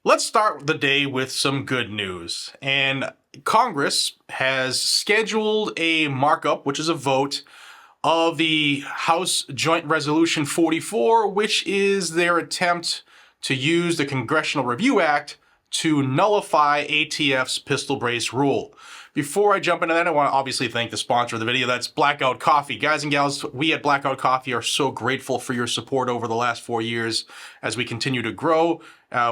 Let's start the day with some good news. And Congress has scheduled a markup, which is a vote, of the House Joint Resolution 44, which is their attempt to use the Congressional Review Act to nullify ATF's pistol brace rule. Before I jump into that, I want to obviously thank the sponsor of the video. That's Blackout Coffee. Guys and gals, we at Blackout Coffee are so grateful for your support over the last 4 years as we continue to grow.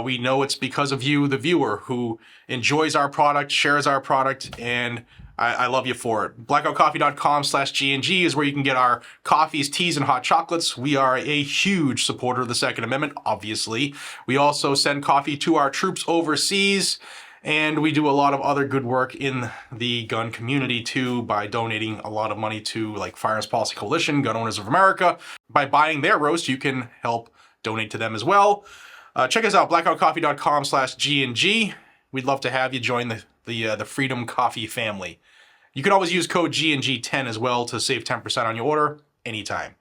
We know it's because of you, the viewer, who enjoys our product, shares our product, and I love you for it. blackoutcoffee.com/GNG is where you can get our coffees, teas, and hot chocolates. We are a huge supporter of the Second Amendment, obviously. We also send coffee to our troops overseas, and we do a lot of other good work in the gun community too by donating a lot of money to like Firearms Policy Coalition, Gun Owners of America. By buying their roast, you can help donate to them as well. Check us out, blackoutcoffee.com/GNG. We'd love to have you join the Freedom Coffee family. You can always use code GNG10 as well to save 10% on your order anytime.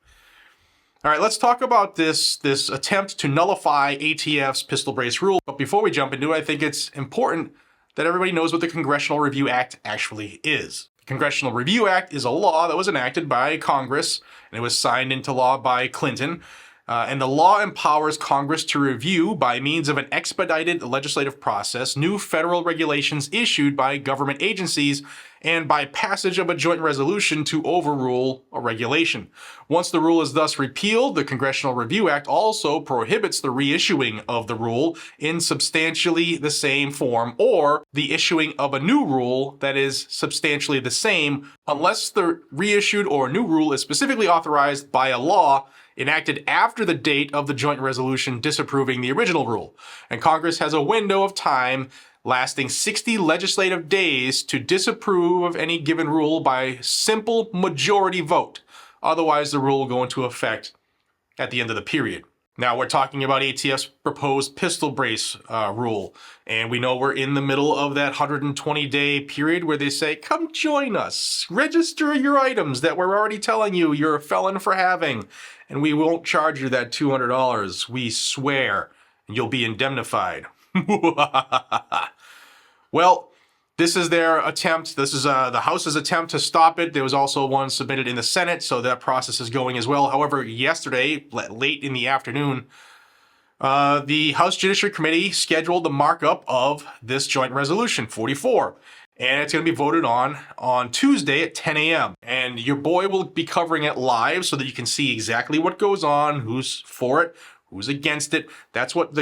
All right, let's talk about this attempt to nullify ATF's pistol brace rule. But before we jump into it, I think it's important that everybody knows what the Congressional Review Act actually is. The Congressional Review Act is a law that was enacted by Congress, and it was signed into law by Clinton. And the law empowers Congress to review, by means of an expedited legislative process, new federal regulations issued by government agencies and by passage of a joint resolution to overrule a regulation. Once the rule is thus repealed, the Congressional Review Act also prohibits the reissuing of the rule in substantially the same form or the issuing of a new rule that is substantially the same unless the reissued or new rule is specifically authorized by a law enacted after the date of the joint resolution disapproving the original rule. And Congress has a window of time lasting 60 legislative days to disapprove of any given rule by simple majority vote. Otherwise, the rule will go into effect at the end of the period. Now, we're talking about ATF's proposed pistol brace rule, and we know we're in the middle of that 120-day period where they say, come join us, register your items that we're already telling you you're a felon for having, and we won't charge you that $200. We swear, and you'll be indemnified. Well, this is their attempt. This is the House's attempt to stop it. There was also one submitted in the Senate, so that process is going as well. However, yesterday, late in the afternoon, the House Judiciary Committee scheduled the markup of this joint resolution, 44. And it's going to be voted on Tuesday at 10 a.m. And your boy will be covering it live so that you can see exactly what goes on, who's for it, who's against it. That's what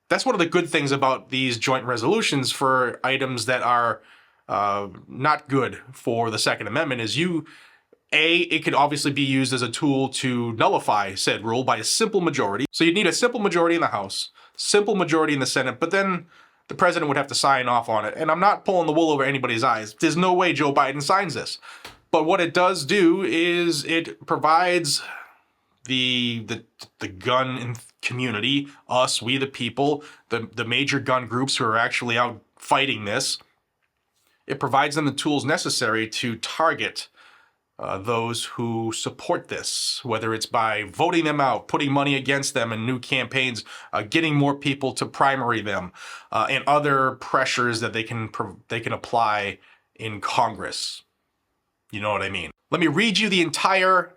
that's one of the good things about these joint resolutions for items that are not good for the Second Amendment is it could obviously be used as a tool to nullify said rule by a simple majority. So you'd need a simple majority in the House, simple majority in the Senate, but then the president would have to sign off on it. And I'm not pulling the wool over anybody's eyes. There's no way Joe Biden signs this. But what it does do is it provides the gun community, us, we the people, the major gun groups who are actually out fighting this, it provides them the tools necessary to target those who support this, whether it's by voting them out, putting money against them in new campaigns, getting more people to primary them, and other pressures that they can apply in Congress. You know what I mean? Let me read you the entire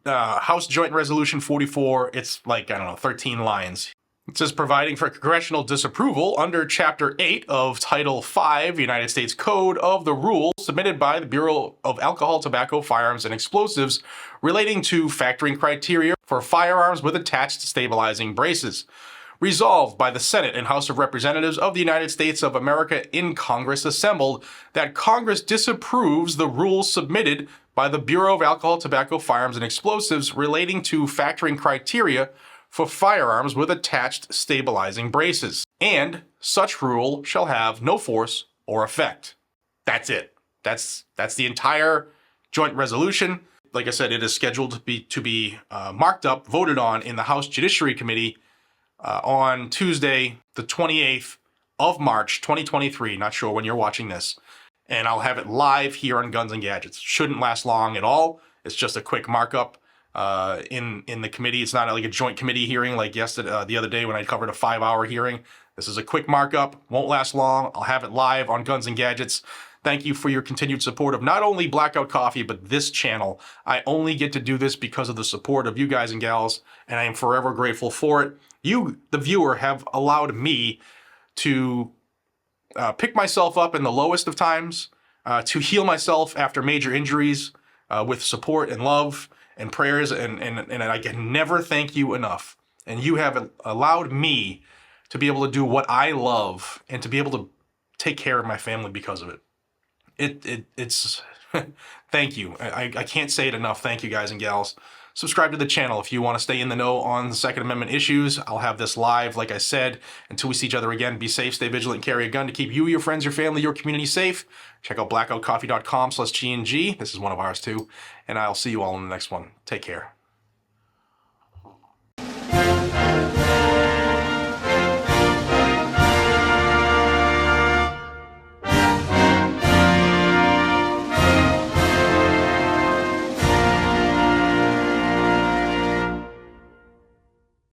House Joint Resolution 44. It's like, 13 lines. It says, providing for congressional disapproval under Chapter 8 of Title 5, United States Code of the rule submitted by the Bureau of Alcohol, Tobacco, Firearms, and Explosives relating to factoring criteria for firearms with attached stabilizing braces. Resolved by the Senate and House of Representatives of the United States of America in Congress assembled that Congress disapproves the rules submitted by the Bureau of Alcohol, Tobacco, Firearms, and Explosives relating to factoring criteria for firearms with attached stabilizing braces, and such rule shall have no force or effect. That's it. That's the entire joint resolution. Like I said, it is scheduled to be marked up, voted on in the House Judiciary Committee on Tuesday, the 28th of March, 2023. Not sure when you're watching this. And I'll have it live here on Guns and Gadgets. Shouldn't last long at all. It's just a quick markup in the committee. It's not like a joint committee hearing like the other day when I covered a 5-hour hearing. This is a quick markup, won't last long. I'll have it live on Guns and Gadgets. Thank you for your continued support of not only Blackout Coffee, but this channel. I only get to do this because of the support of you guys and gals, and I am forever grateful for it. You, the viewer, have allowed me to pick myself up in the lowest of times, to heal myself after major injuries with support and love and prayers, and I can never thank you enough. And you have allowed me to be able to do what I love and to be able to take care of my family because of it. It's thank you. I can't say it enough. Thank you, guys and gals. Subscribe to the channel if you want to stay in the know on the Second Amendment issues. I'll have this live, like I said. Until we see each other again, be safe, stay vigilant, and carry a gun to keep you, your friends, your family, your community safe. Check out blackoutcoffee.com/GNG. This is one of ours too. And I'll see you all in the next one. Take care.